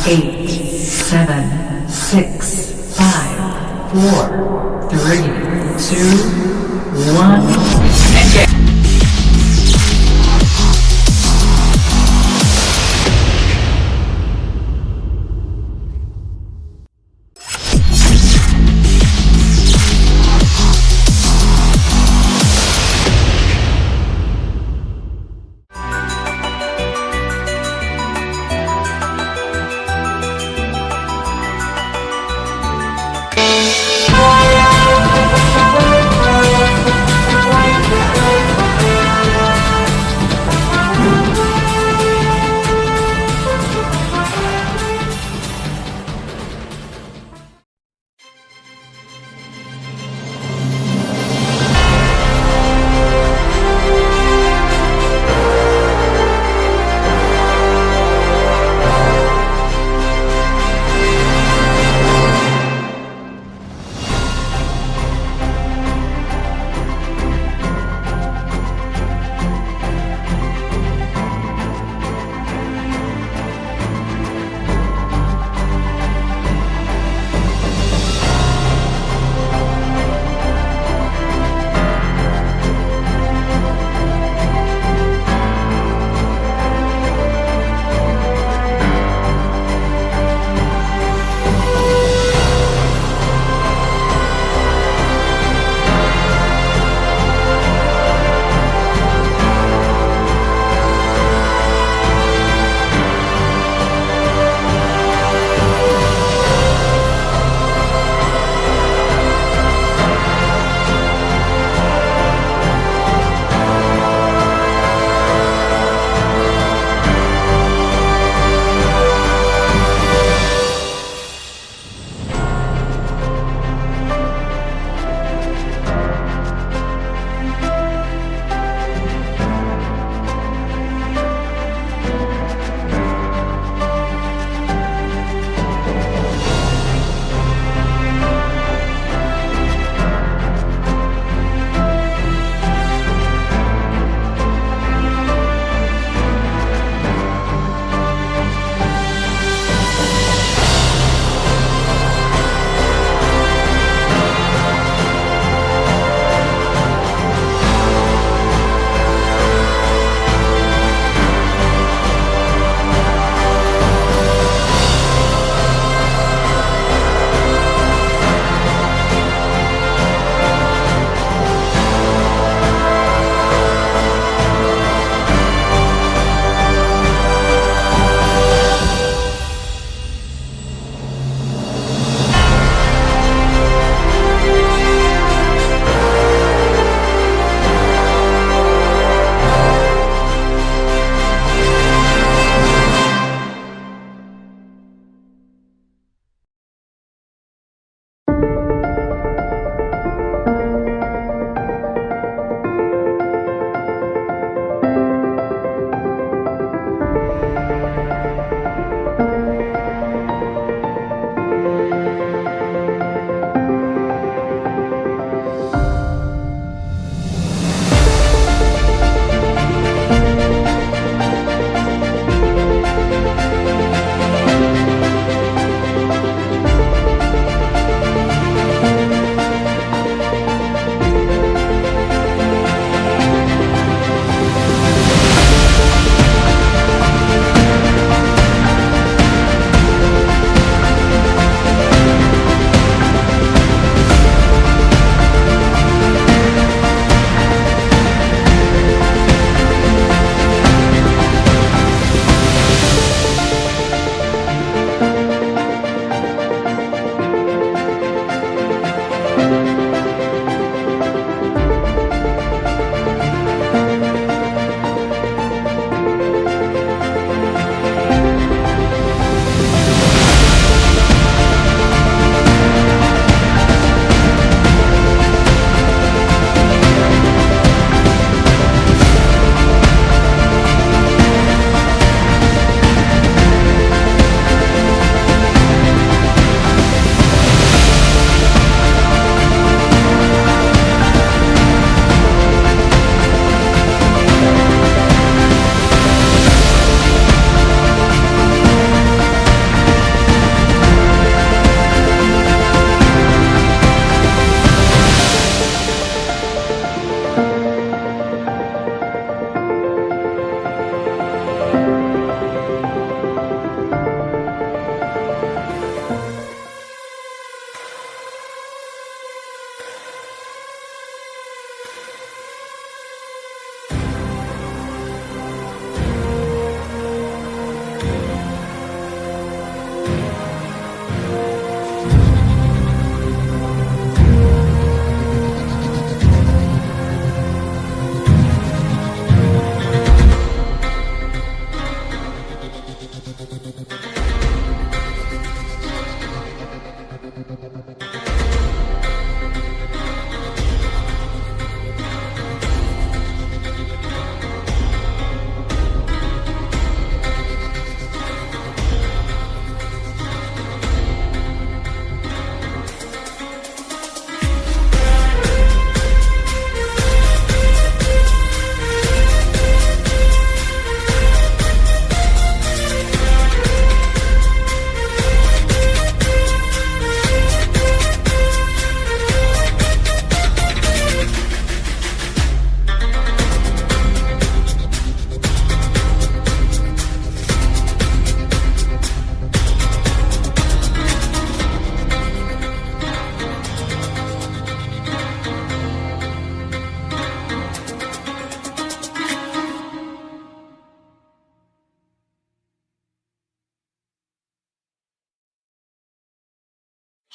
8, 7, 6, 5, 4, 3, 2, 1, and go!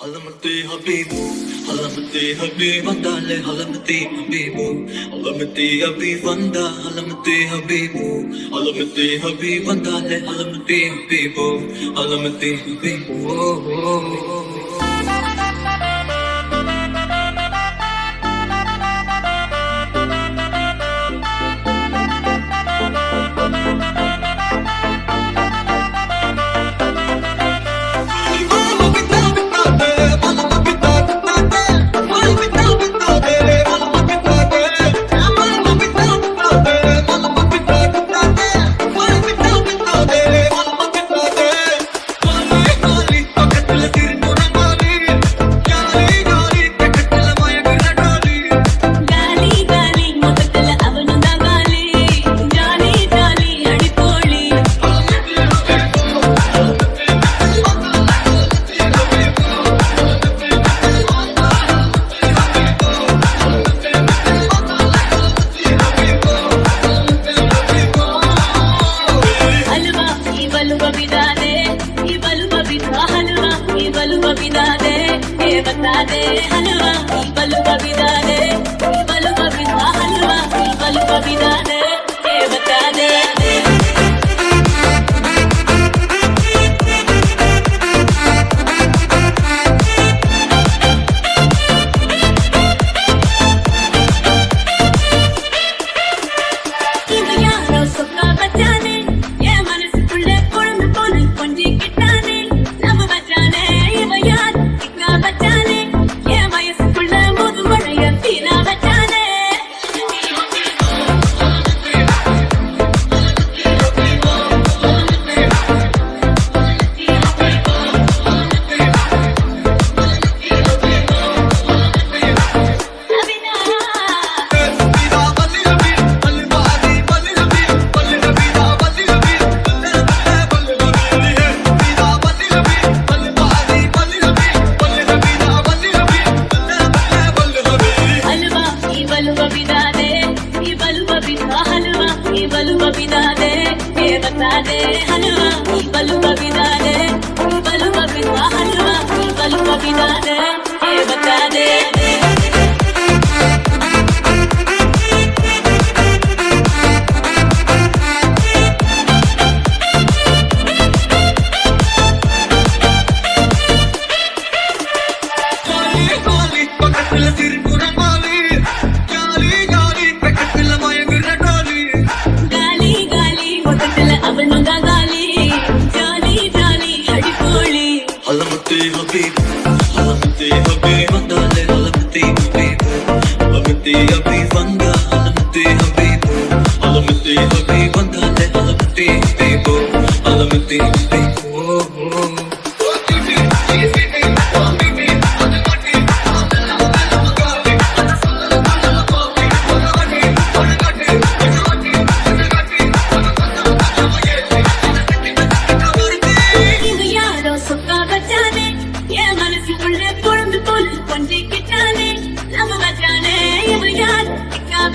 علمتي حبيبو علمتي حبيب وندالي علمتي حبيبو علمتي حبيب وندا علمتي حبيبو علمتي حبيب وندالي علمتي حبيبو علمتي حبيبو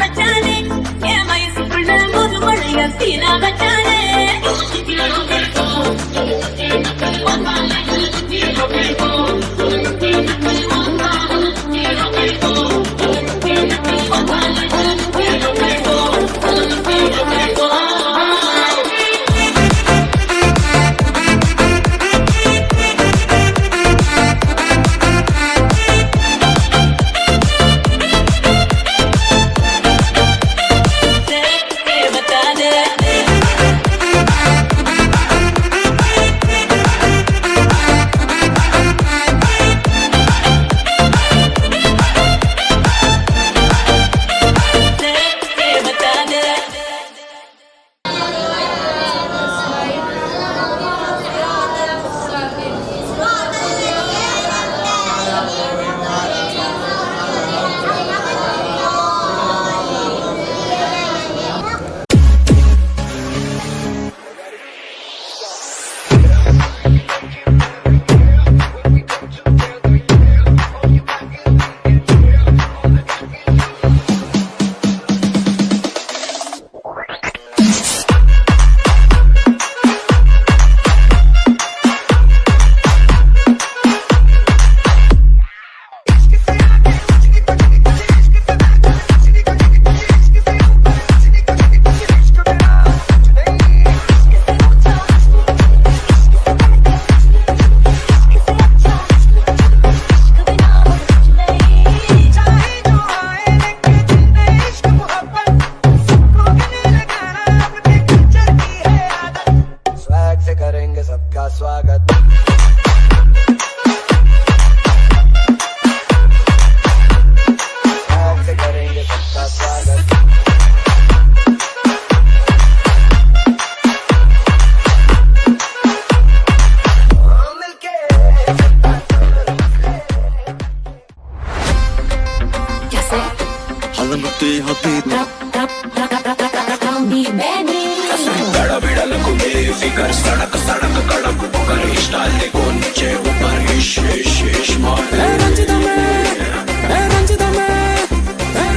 வச்சானே என் வயசுக்குள்ள முதுமொழிய சீனா வச்சானே हलमते हबीबी बड़ा बिड़ाలకు ఫిగర్ సడక్ సడక్ కడక్ పొగర్ స్టైల్ దే కొంచె ऊपर ఇష్ ఇష్ ఇష్ మార్ రంజితమే రంజితమే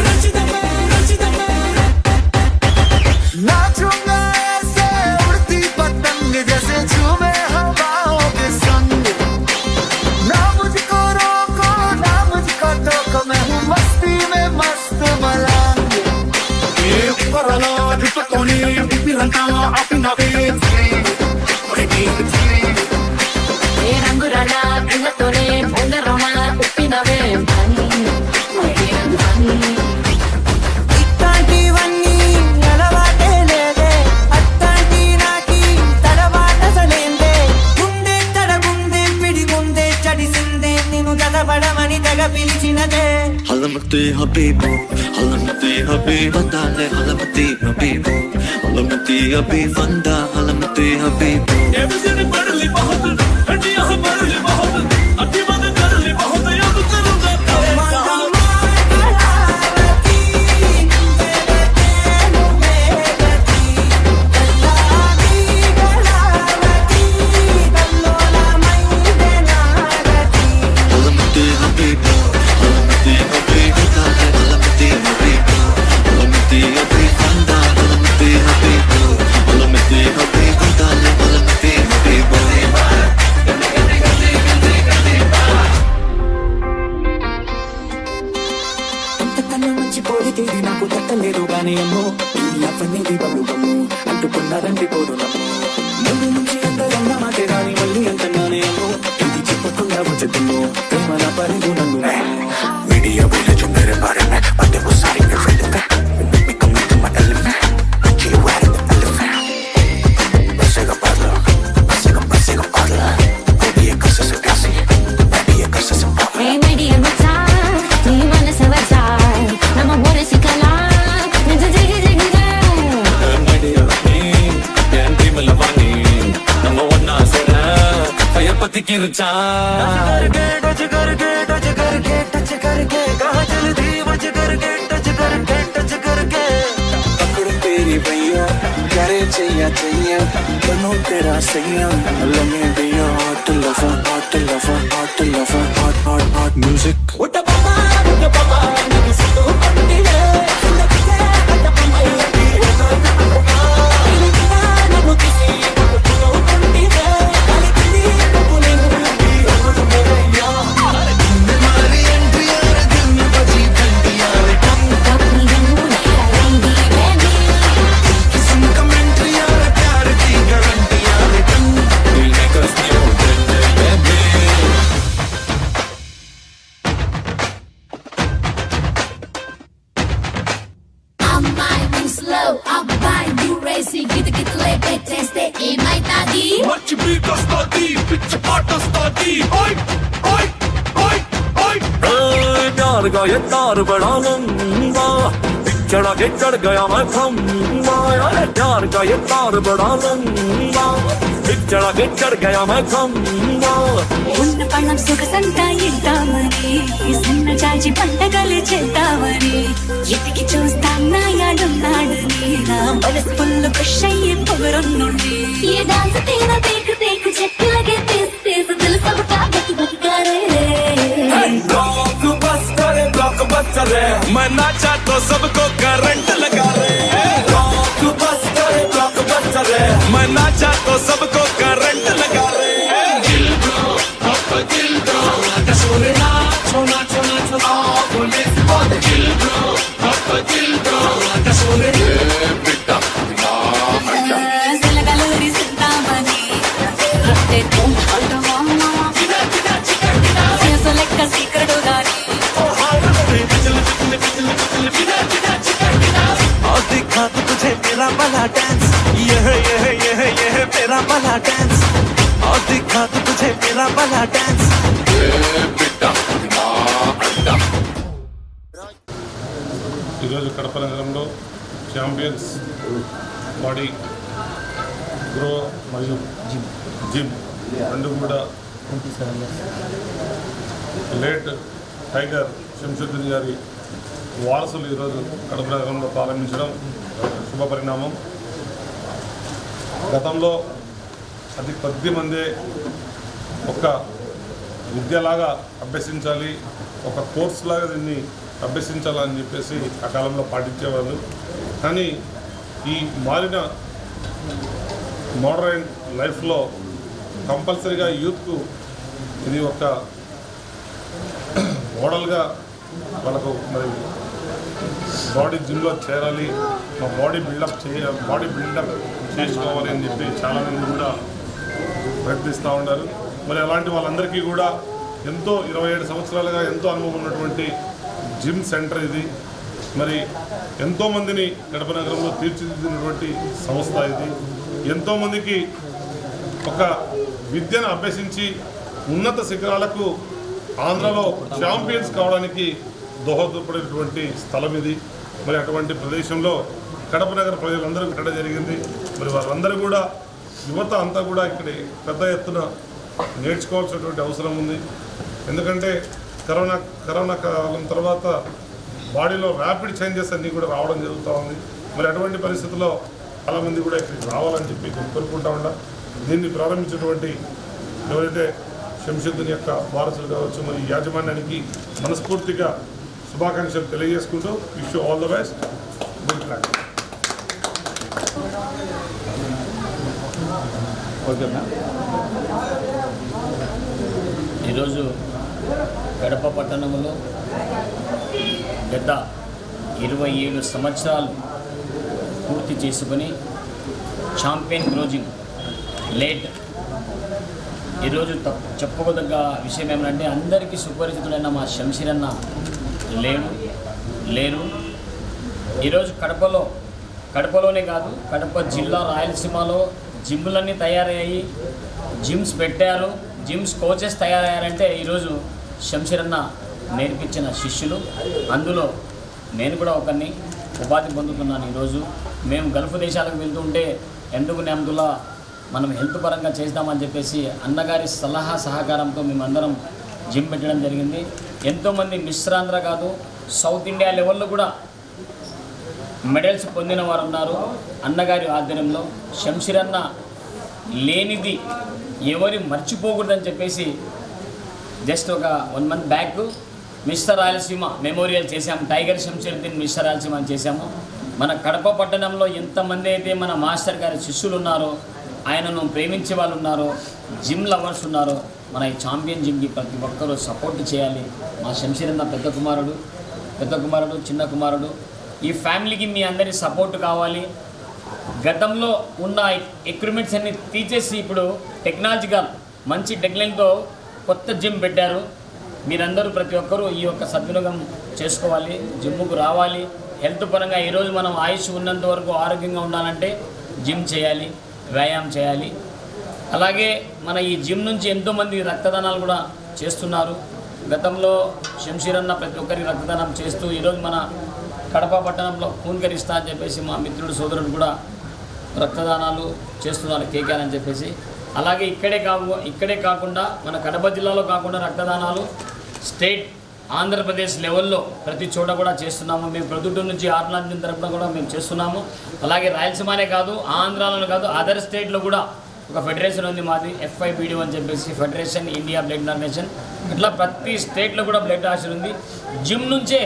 రంజితమే రంజితమే नाचूंगा ऐसे उड़ती पतंग जैसे झूमे हवाओं के संग ना मुझको रोको ना मुझको टोको मैं हूँ मस्ती में मस्त मलंग ఏ కొరలా దిక్కుతోని పిపిలంతా ఆపినవే ఏ రంగురాల పిల్లతోనే ఉంగరమ ఉప్పినవే పని ఇట్లాంటివన్నీ అలవాటే లేదే అట్లాంటి నాకి తడబాటసలేందే గుండె తడగుందే పిడిగుందే చడిసిందే నిన్ను తగబడమని తెగ పిలిచినదే हलमते हबीबो हलमते हबीब वंदाले हलमते हबीबो हलमते हबीब वंदा हलमते हबीबो एवजन पड़ली बहुत हटी यहां पड़ली बहुत अति मत करली बहुत याद करूंगा हलमते हबीबो हलमते हबीब वंदाले हलमते हबीबो हलमते हबीब वंदा हलमते हबीबो हलमते हबीब वंदाले हलमते हबीबो అంతకన్నా మంచి పోలికేది నాకు తట్టలేదు గానీ అమ్మో లవ్వనేది బలుగము అంటుకున్నారండి పోరు నమ్ము ముందు నుంచి అంతరంగా మాటే రాని మళ్ళీ అంతగానే అమ్మో ఇది చెప్పకుండా వచ్చేతున్నో ప్రేమ నా పరిగు నన్ను मीडिया बोले जो मेरे बारे में बातें वो सारी irrelevant me coming to my element you are the elephant बसेगा पागल बसेगा पागल वो भी एक कसर से प्यासी मैं भी एक कसर से पागल ఏ మీడియా మచ్చా నీ మనసు వచ్చా నమ్మ బోరేసి కలా నిజ జిగి జిగి मीडिया नहीं यार ड्रीम लवानी नंबर 1 ना सेना फायर पति की रुचा टच करके टच करके कहाँ जल्दी मच करके टच करके पकड़ तेरी भैया करे चाहिए बनो तेरा सैया लगे दिया hot lover hot music उठ बाबा नगी सिद्धू पंडिये వేసి గిత గితలే పెట్టేస్తే ఏమైతాది మంచి బీట్ వస్తాది పిచ్చి పాట వస్తాది ఓయ్ ఓయ్ ఓయ్ ఓయ్ प्यार का ये तार बड़ा लंबा चढ़ा के चढ़ गया मैं खंबा प्यार का ये तार बड़ा लंबा चढ़ा के चढ़ गया मैं खंबा ఉన్న పణం సుఖసంతా ఇద్దామని సన్న చాచి పంటగలు చేద్దామని ఎతికి చూస్తాం నాయాడున్నాడని నా మనసు ఫుల్ ఖుష్ అయ్యే పొగరున్నుండి ఏ డాన్స్ తేన దేకు దేకు చెట్టులగే తీసి తీసి దిల్ సబకా బతి బతికారే ब्लॉकबस्टर है मैं नाचा तो सबको करंट लगा रे ब्लॉकबस्टर है मैं नाचा तो सबको करंट लगा रे दिल ब्रो आपका दिल ब्रो छोड़ना छोना छोना छोना बोले बहुत दिल ब्रो आपका दिल ब्रो छोड़ना बेटा సెలగలూరి సింతామణి రొట్టెతో అంటమామా లెక్క సీక్రెట్ గాని और दिखा तो तुझे मेरा वाला डांस ये मेरा वाला डांस और दिखा तो तुझे मेरा वाला डांस ఈరోజు కడప నగరంలో ఛాంపియన్స్ బాడీ గ్రో మరియు జిమ్ రెండు కూడా లేట్ టైగర్ శంషుద్దీన్ గారి వారసులు ఈరోజు కడప నగరంలో ప్రారంభించడం శుభ పరిణామం. గతంలో అతి కొద్ది మందే ఒక విద్యలాగా అభ్యసించాలి, ఒక కోర్స్ లాగా దీన్ని అభ్యసించాలని చెప్పేసి ఆ కాలంలో పాటించేవాళ్ళు. కానీ ఈ మారిన మోడర్న్ లైఫ్లో కంపల్సరీగా యూత్కు ఇది ఒక మోడల్గా వాళ్ళకు మరి బాడీ జిమ్లో చేరాలి, మా బాడీ బిల్డప్ చేసుకోవాలి అని చెప్పి చాలామంది కూడా ప్రయత్నిస్తూ ఉన్నారు. మరి అలాంటి వాళ్ళందరికీ కూడా ఎంతో 27 సంవత్సరాలుగా ఎంతో అనుభవం ఉన్నటువంటి జిమ్ సెంటర్ ఇది. మరి ఎంతోమందిని కడప నగరంలో తీర్చిదిద్దినటువంటి సంస్థ ఇది. ఎంతోమందికి ఒక విద్యను అభ్యసించి ఉన్నత శిఖరాలకు ఆంధ్రలో ఛాంపియన్స్ కావడానికి దోహదపడేటువంటి స్థలం ఇది. మరి అటువంటి ప్రదేశంలో కడప నగర ప్రజలందరూ పెట్టడం జరిగింది. మరి వారందరూ కూడా యువత అంతా కూడా ఇక్కడ పెద్ద ఎత్తున నేర్చుకోవాల్సినటువంటి అవసరం ఉంది. ఎందుకంటే కరోనా కాలం తర్వాత బాడీలో ర్యాపిడ్ చేంజెస్ అన్నీ కూడా రావడం జరుగుతూ ఉంది. మరి అటువంటి పరిస్థితుల్లో చాలామంది కూడా ఇక్కడికి రావాలని చెప్పి కోరుకుంటా ఉన్నాం. దీన్ని ప్రారంభించినటువంటి ఎవరైతే శంషుద్దీన్ యొక్క వారసులు కావచ్చు, మరి యాజమాన్యానికి మనస్ఫూర్తిగా శుభాకాంక్షలు తెలియజేసుకుంటూ wish you all the best. Good luck. ఈరోజు కడప పట్టణంలో గత 27 సంవత్సరాలు పూర్తి చేసుకొని ఛాంపియన్ గ్రోజింగ్ లేట్ ఈరోజు చెప్పుకోదగ్గ విషయం ఏమంటే అందరికీ సుపరిచితుడైన మా శంషీరన్న లేరు. ఈరోజు కడపలోనే కాదు, కడప జిల్లా రాయలసీమలో జిమ్లన్నీ తయారయ్యాయి, జిమ్స్ పెట్టారు, జిమ్స్ కోచెస్ తయారయ్యారంటే ఈరోజు శంషీరన్న నేర్పించిన శిష్యులు. అందులో నేను కూడా ఒకరిని ఉపాధి పొందుతున్నాను. ఈరోజు మేము గల్ఫ్ దేశాలకు వెళ్తుంటే ఎందుకు నెమ్మదులా మనం హెల్త్ పరంగా చేద్దామని చెప్పేసి అన్నగారి సలహా సహకారంతో మేమందరం జిమ్ పెట్టడం జరిగింది. ఎంతోమంది మిశ్రాంధ్ర కాదు, సౌత్ ఇండియా లెవెల్లో కూడా మెడల్స్ పొందిన వారు ఉన్నారు. అన్నగారి ఆధ్వర్యంలో శంషీరన్న లేనిది ఎవరి మర్చిపోకూడదని చెప్పేసి జస్ట్ ఒక 1 month back mister Rayalaseema memorial చేశాము. టైగర్ శంషీరుద్దీన్ మిస్టర్ రాయలసీమ అని చేశాము. మన కడప పట్టణంలో ఎంతమంది అయితే మన మాస్టర్ గారి శిష్యులు ఉన్నారో, ఆయనను ప్రేమించే వాళ్ళు ఉన్నారో, జిమ్ లవర్స్ ఉన్నారో, మన ఈ ఛాంపియన్ జిమ్కి ప్రతి ఒక్కరూ సపోర్ట్ చేయాలి. మా శంషీరన్న పెద్ద కుమారుడు, చిన్న కుమారుడు, ఈ ఫ్యామిలీకి మీ అందరి సపోర్ట్ కావాలి. గతంలో ఉన్న ఎక్విప్మెంట్స్ అన్ని తీసేసి ఇప్పుడు టెక్నాలజికల్ మంచి టెక్నాలజీతో కొత్త జిమ్ పెట్టారు. మీరందరూ ప్రతి ఒక్కరూ ఈ యొక్క సద్వినియోగం చేసుకోవాలి, జిమ్ముకు రావాలి. హెల్త్ పరంగా ఈరోజు మనం ఆయుష్ ఉన్నంత వరకు ఆరోగ్యంగా ఉండాలంటే జిమ్ చేయాలి, వ్యాయామం చేయాలి. అలాగే మన ఈ జిమ్ నుంచి ఎంతోమంది రక్తదానాలు కూడా చేస్తున్నారు. గతంలో శంషీర్ అన్న ప్రతి ఒక్కరికి రక్తదానం చేస్తూ ఈరోజు మన కడప పట్టణంలో పూన్కరిస్తా అని చెప్పేసి మా మిత్రుడు సోదరుడు కూడా రక్తదానాలు చేస్తున్నారు కేకేఆర్ అని చెప్పేసి. అలాగే ఇక్కడే కాకుండా మన కడప జిల్లాలో కాకుండా రక్తదానాలు స్టేట్ ఆంధ్రప్రదేశ్ లెవెల్లో ప్రతి చోట కూడా చేస్తున్నాము. మేము ప్రొద్దుటూరు నుంచి ఆర్లాంజన్ తరపున కూడా మేము చేస్తున్నాము. అలాగే రాయలసీమనే కాదు, ఆంధ్రాలో కాదు, అదర్ స్టేట్లో కూడా ఒక ఫెడరేషన్ ఉంది మాది, FIBD అని చెప్పేసి, ఫెడరేషన్ ఇండియా బ్లడ్ డొనేషన్. ఇట్లా ప్రతి స్టేట్లో కూడా బ్లడ్ డొనేషన్ ఉంది. జిమ్ నుంచే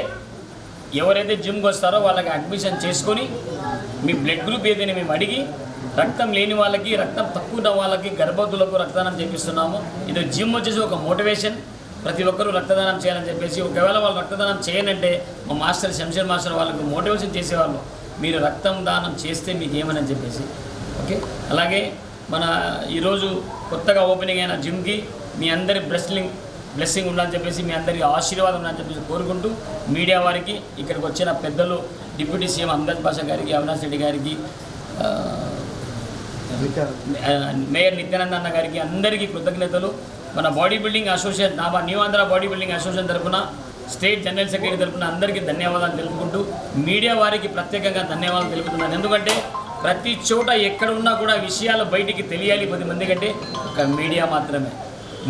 ఎవరైతే జిమ్కి వస్తారో వాళ్ళకి అడ్మిషన్ చేసుకొని మీ బ్లడ్ గ్రూప్ ఏదైనా మేము అడిగి రక్తం లేని వాళ్ళకి, రక్తం తక్కువ ఉన్న వాళ్ళకి, గర్భవతులకు రక్తదానం చేపిస్తున్నాము. ఇది జిమ్ వచ్చేసి ఒక మోటివేషన్, ప్రతి ఒక్కరూ రక్తదానం చేయాలని చెప్పేసి. ఒకవేళ వాళ్ళు రక్తదానం చేయనంటే మా మాస్టర్ శంషీర్ మాస్టర్ వాళ్ళకు మోటివేషన్ చేసేవాళ్ళు, మీరు రక్తం దానం చేస్తే మీకు ఏమని చెప్పేసి. ఓకే, అలాగే మన ఈరోజు కొత్తగా ఓపెనింగ్ అయిన జిమ్కి మీ అందరి బ్లెస్సింగ్ ఉండాలని చెప్పేసి, మీ అందరికీ ఆశీర్వాదం ఉండాలని చెప్పేసి కోరుకుంటూ, మీడియా వారికి, ఇక్కడికి వచ్చిన పెద్దలు డిప్యూటీ సీఎం అమ్జద్ పాషా గారికి, అవినాష్ రెడ్డి గారికి, మేయర్ నిత్యానంద అన్న గారికి అందరికీ కృతజ్ఞతలు. మన body building association, new Andhra body building association తరఫున, స్టేట్ జనరల్ సెక్రటరీ తరఫున అందరికీ ధన్యవాదాలు తెలుపుకుంటూ, మీడియా వారికి ప్రత్యేకంగా ధన్యవాదాలు తెలుపుతున్నాను. ఎందుకంటే ప్రతి చోట ఎక్కడ ఉన్నా కూడా విషయాలు బయటికి తెలియాలి 10 మంది కంటే ఒక మీడియా మాత్రమే.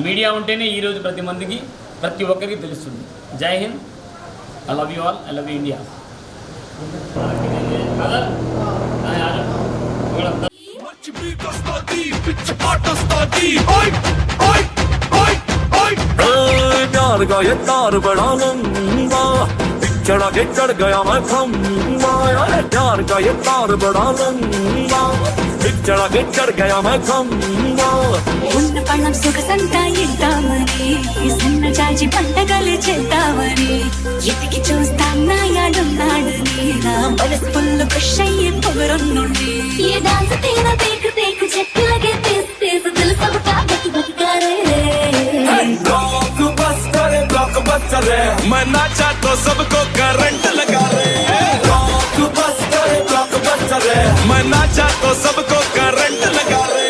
మీడియా ఉంటేనే ఈరోజు ప్రతి ఒక్కరికి తెలుస్తుంది. జై Hind, I love you all, I love you India. प्यार का ये तार बड़ा लंबा, चढ़ा के चढ़ गया मैं खम्बा। प्यार का ये तार बड़ा लंबा, चढ़ा के चढ़ गया मैं खम्बा। ఉన్న పణం సుఖసంతా ఇద్దామని, సన్న జాజి పంటగలు చేద్దామని, ఎతికి చూస్తాన్నా యాడున్నాడని, నా మనసు ఫుల్ ఖుష్ అయ్యే పొగరున్నుండి. ये डांस तेरा देख देख झटक लगे तेज तेज, दिल सबका बक बक करे। ब्लॉकबस्टर है, मैं नाचा तो सबको करंट लगा रे। ब्लॉकबस्टर है, मैं नाचा तो सबको करंट लगा रे।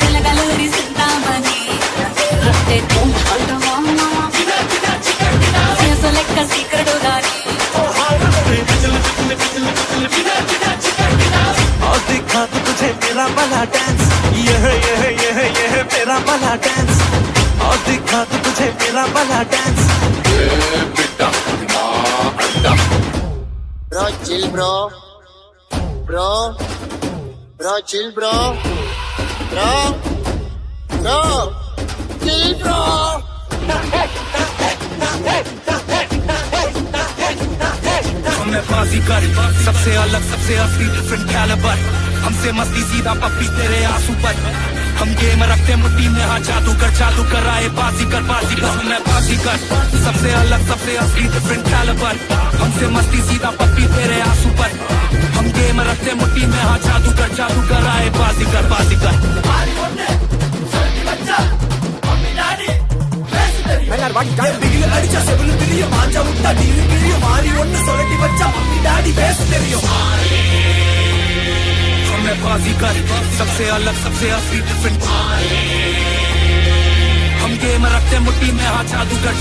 జలగలూరి సింతామణి, రట్టే తుమ్ అంటవామా, లెక్క సీక్రెట్ గాని. और दिखा तो तुझे मेरा वाला डांस, ये है मेरा वाला डांस। और दिखा तो तुझे मेरा वाला dance. Bro, chill bro. Bro, chill bro. Bro, chill bro. हमने बाजीगर, सबसे अलग, सबसे असली, डिफरेंट कैलिबर। हमसे मस्ती सीधा पप्पी तेरे आंसू पर। हम गेम रखते मुट्ठी में, हाँ जादूगर आए बाजीगर। हमने बाजीगर, सबसे अलग, सबसे असली, डिफरेंट कैलिबर। हमसे मस्ती सीधा पप्पी तेरे आंसू पर। हम गेम रखते मुट्ठी में, हाँ जादूगर आए बाजीगर। அடிச்சா செவனு தெரியும், மாஞ்சா முட்டா டீலு கிழியும், மாறி ஒண்ணு சொல்லி வச்சா மம்மி டாடி பேச தெரியும்। हमें बाजीगर, सबसे अलग, सबसे असली, डिफरेंट। हम गेम रखते मुट्ठी में, हाँ जादूगर।